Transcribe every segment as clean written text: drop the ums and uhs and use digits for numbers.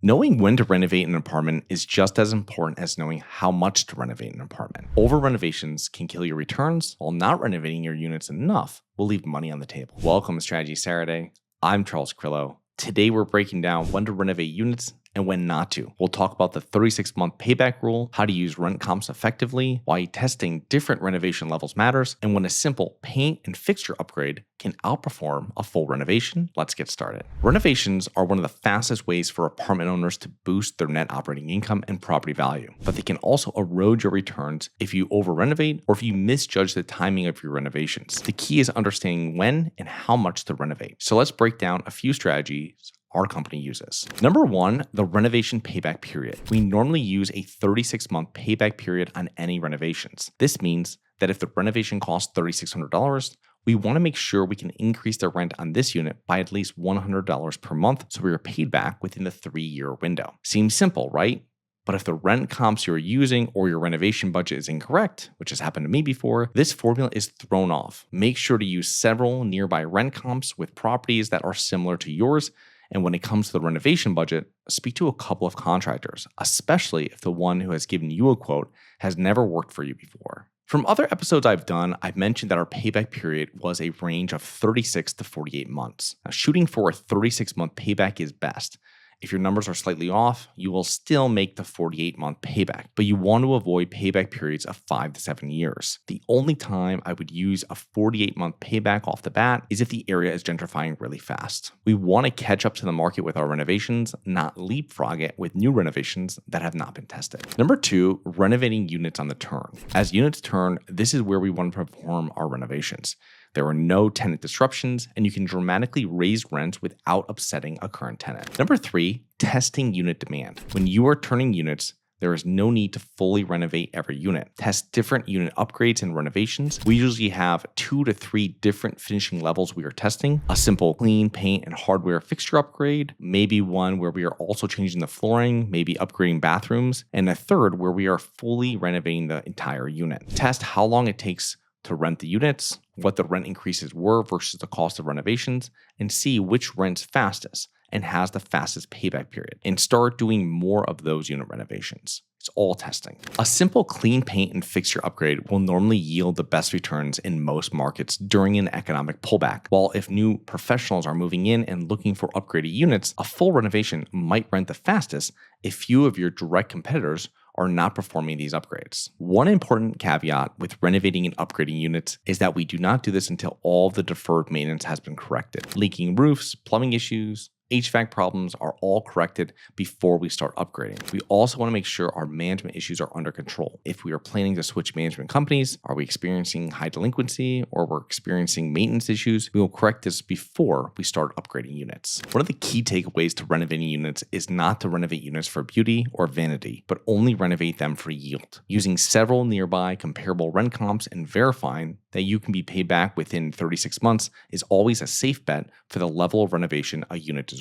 Knowing when to renovate an apartment is just as important as knowing how much to renovate an apartment. Over-renovations can kill your returns, while not renovating your units enough will leave money on the table. Welcome to Strategy Saturday. I'm Charles Crillo. Today we're breaking down when to renovate units and when not to. We'll talk about the 36-month payback rule, how to use rent comps effectively, why testing different renovation levels matters, and when a simple paint and fixture upgrade can outperform a full renovation. Let's get started. Renovations are one of the fastest ways for apartment owners to boost their net operating income and property value, but they can also erode your returns if you over-renovate or if you misjudge the timing of your renovations. The key is understanding when and how much to renovate. So let's break down a few strategies our company uses. Number one, the renovation payback period. We normally use a 36-month payback period on any renovations. This means that if the renovation costs $3,600, we want to make sure we can increase the rent on this unit by at least $100 per month so we are paid back within the 3-year window. Seems simple, right? But if the rent comps you're using or your renovation budget is incorrect, which has happened to me before, this formula is thrown off. Make sure to use several nearby rent comps with properties that are similar to yours. And when it comes to the renovation budget, speak to a couple of contractors, especially if the one who has given you a quote has never worked for you before. From other episodes I've done, I've mentioned that our payback period was a range of 36 to 48 months. Now, shooting for a 36-month payback is best. If your numbers are slightly off, you will still make the 48-month payback, but you want to avoid payback periods of 5 to 7 years. The only time I would use a 48-month payback off the bat is if the area is gentrifying really fast. We want to catch up to the market with our renovations, not leapfrog it with new renovations that have not been tested. Number two, renovating units on the turn. As units turn, this is where we want to perform our renovations. There are no tenant disruptions, and you can dramatically raise rents without upsetting a current tenant. Number three, testing unit demand. When you are turning units, there is no need to fully renovate every unit. Test different unit upgrades and renovations. We usually have 2 to 3 different finishing levels we are testing. A simple clean paint and hardware fixture upgrade, maybe one where we are also changing the flooring, maybe upgrading bathrooms, and a third where we are fully renovating the entire unit. Test how long it takes to rent the units, what the rent increases were versus the cost of renovations, and see which rents fastest and has the fastest payback period, and start doing more of those unit renovations. It's all testing. A simple clean paint and fixture upgrade will normally yield the best returns in most markets during an economic pullback, while if new professionals are moving in and looking for upgraded units, a full renovation might rent the fastest if few of your direct competitors are not performing these upgrades. One important caveat with renovating and upgrading units is that we do not do this until all of the deferred maintenance has been corrected. Leaking roofs, plumbing issues, HVAC problems are all corrected before we start upgrading. We also want to make sure our management issues are under control. If we are planning to switch management companies, are we experiencing high delinquency, or we're experiencing maintenance issues, we will correct this before we start upgrading units. One of the key takeaways to renovating units is not to renovate units for beauty or vanity, but only renovate them for yield. Using several nearby comparable rent comps and verifying that you can be paid back within 36 months is always a safe bet for the level of renovation a unit deserves.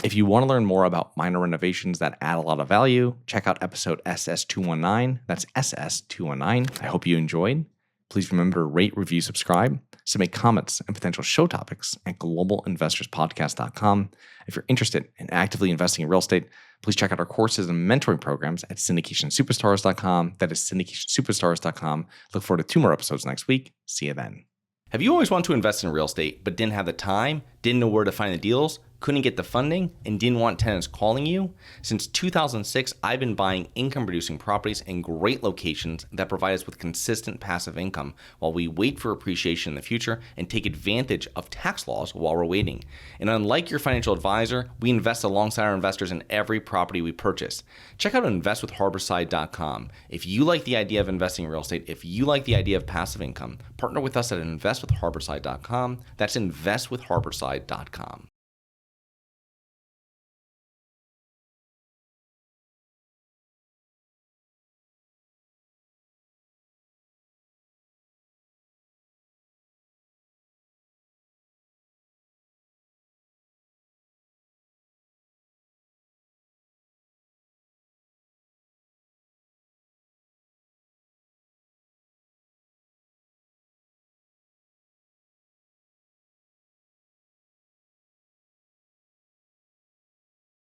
If you want to learn more about minor renovations that add a lot of value, check out episode SS219. That's SS219. I hope you enjoyed. Please remember to rate, review, subscribe, submit comments and potential show topics at globalinvestorspodcast.com. If you're interested in actively investing in real estate, please check out our courses and mentoring programs at syndicationsuperstars.com. That is syndicationsuperstars.com. Look forward to 2 more episodes next week. See you then. Have you always wanted to invest in real estate but didn't have the time, didn't know where to find the deals, couldn't get the funding, and didn't want tenants calling you? Since 2006, I've been buying income-producing properties in great locations that provide us with consistent passive income while we wait for appreciation in the future and take advantage of tax laws while we're waiting. And unlike your financial advisor, we invest alongside our investors in every property we purchase. Check out investwithharborside.com. If you like the idea of investing in real estate, if you like the idea of passive income, partner with us at investwithharborside.com. That's investwithharborside.com.